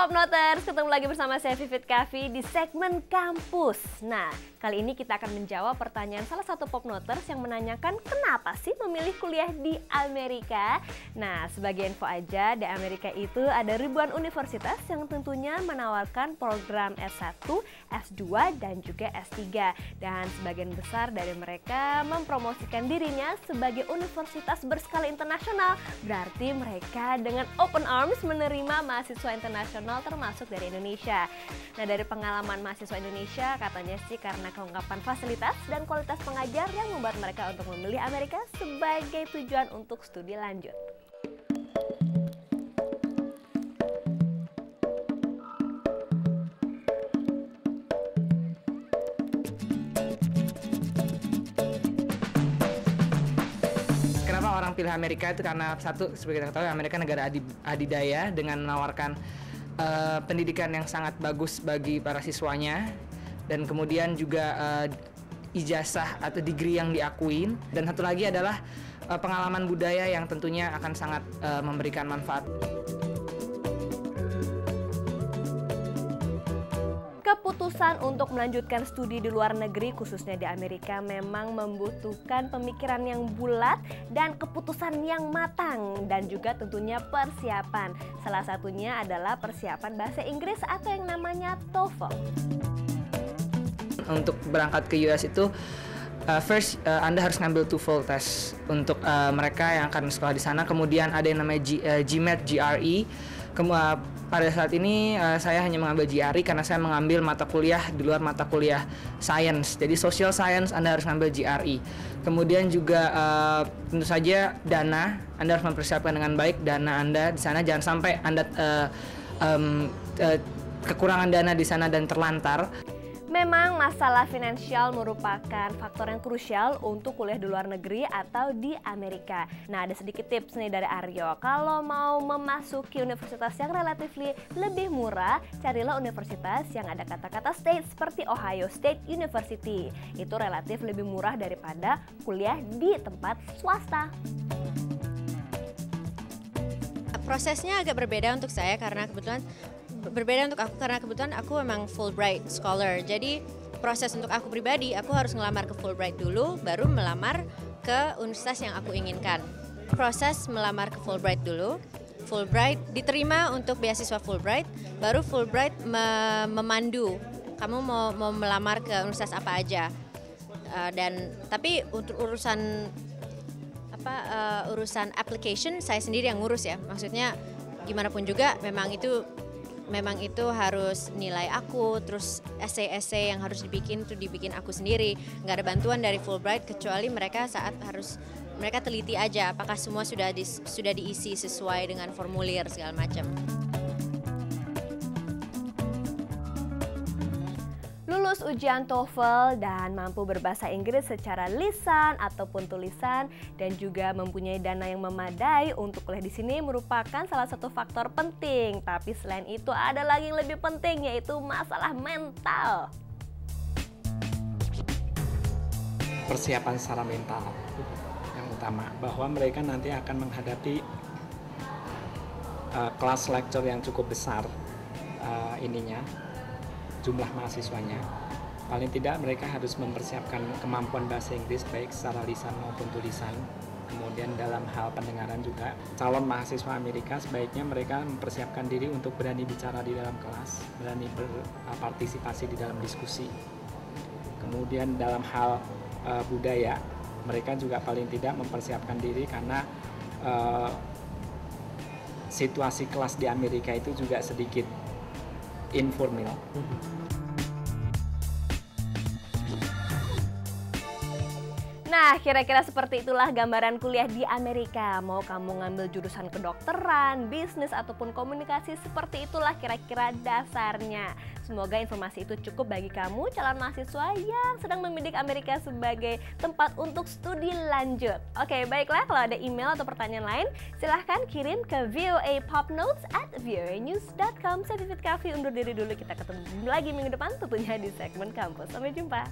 Popnoters, ketemu lagi bersama saya Vivit Kaffi di segmen kampus. Nah, kali ini kita akan menjawab pertanyaan salah satu Popnoters yang menanyakan kenapa sih memilih kuliah di Amerika. Nah, sebagai info aja, di Amerika itu ada ribuan universitas yang tentunya menawarkan program S1, S2, dan juga S3. Dan sebagian besar dari mereka mempromosikan dirinya sebagai universitas berskala internasional. Berarti mereka dengan open arms menerima mahasiswa internasional termasuk dari Indonesia. Nah, dari pengalaman mahasiswa Indonesia, katanya sih karena kelengkapan fasilitas dan kualitas pengajar yang membuat mereka untuk memilih Amerika sebagai tujuan untuk studi lanjut. Kenapa orang pilih Amerika itu karena satu, seperti kita ketahui Amerika negara adidaya dengan menawarkan pendidikan yang sangat bagus bagi para siswanya, dan kemudian juga ijazah atau degree yang diakuin, dan satu lagi adalah pengalaman budaya yang tentunya akan sangat memberikan manfaat. Keputusan untuk melanjutkan studi di luar negeri, khususnya di Amerika, memang membutuhkan pemikiran yang bulat dan keputusan yang matang, dan juga tentunya persiapan. Salah satunya adalah persiapan bahasa Inggris atau yang namanya TOEFL. Untuk berangkat ke US itu, first Anda harus ngambil TOEFL test untuk mereka yang akan sekolah di sana. Kemudian ada yang namanya GMAT, GRE. Pada saat ini saya hanya mengambil GRE karena saya mengambil mata kuliah di luar mata kuliah science. Jadi social science Anda harus ngambil GRE. Kemudian juga tentu saja dana, Anda harus mempersiapkan dengan baik dana Anda di sana. Jangan sampai Anda kekurangan dana di sana dan terlantar. Memang masalah finansial merupakan faktor yang krusial untuk kuliah di luar negeri atau di Amerika. Nah, ada sedikit tips nih dari Aryo. Kalau mau memasuki universitas yang relatif lebih murah, carilah universitas yang ada kata-kata state seperti Ohio State University. Itu relatif lebih murah daripada kuliah di tempat swasta. Prosesnya agak berbeda untuk saya karena kebetulan aku memang Fulbright scholar. Jadi proses untuk aku pribadi, aku harus ngelamar ke Fulbright dulu, baru melamar ke universitas yang aku inginkan. Proses melamar ke Fulbright dulu, Fulbright diterima untuk beasiswa Fulbright, baru Fulbright memandu kamu mau melamar ke universitas apa aja. Tapi untuk urusan application saya sendiri yang ngurus ya. Maksudnya gimana pun juga memang itu harus nilai aku, terus essay yang harus dibikin aku sendiri. Nggak ada bantuan dari Fulbright kecuali mereka teliti aja apakah semua sudah diisi sesuai dengan formulir segala macam. Lulus ujian TOEFL dan mampu berbahasa Inggris secara lisan ataupun tulisan, dan juga mempunyai dana yang memadai untuk kuliah di sini merupakan salah satu faktor penting. Tapi selain itu ada lagi yang lebih penting, yaitu masalah mental. Persiapan secara mental yang utama, bahwa mereka nanti akan menghadapi kelas lecture yang cukup besar, jumlah mahasiswanya. Paling tidak mereka harus mempersiapkan kemampuan bahasa Inggris baik secara lisan maupun tulisan. Kemudian dalam hal pendengaran juga, calon mahasiswa Amerika sebaiknya mereka mempersiapkan diri untuk berani bicara di dalam kelas, berani berpartisipasi di dalam diskusi. Kemudian dalam hal budaya, mereka juga paling tidak mempersiapkan diri karena situasi kelas di Amerika itu juga sedikit informal. Nah, kira-kira seperti itulah gambaran kuliah di Amerika. Mau kamu ngambil jurusan kedokteran, bisnis, ataupun komunikasi, seperti itulah kira-kira dasarnya. Semoga informasi itu cukup bagi kamu, calon mahasiswa yang sedang membidik Amerika sebagai tempat untuk studi lanjut. Oke, baiklah, kalau ada email atau pertanyaan lain, silahkan kirim ke voapopnotes@voanews.com. Saya Vivit Kaffi undur diri dulu, kita ketemu lagi minggu depan tentunya di segmen kampus. Sampai jumpa.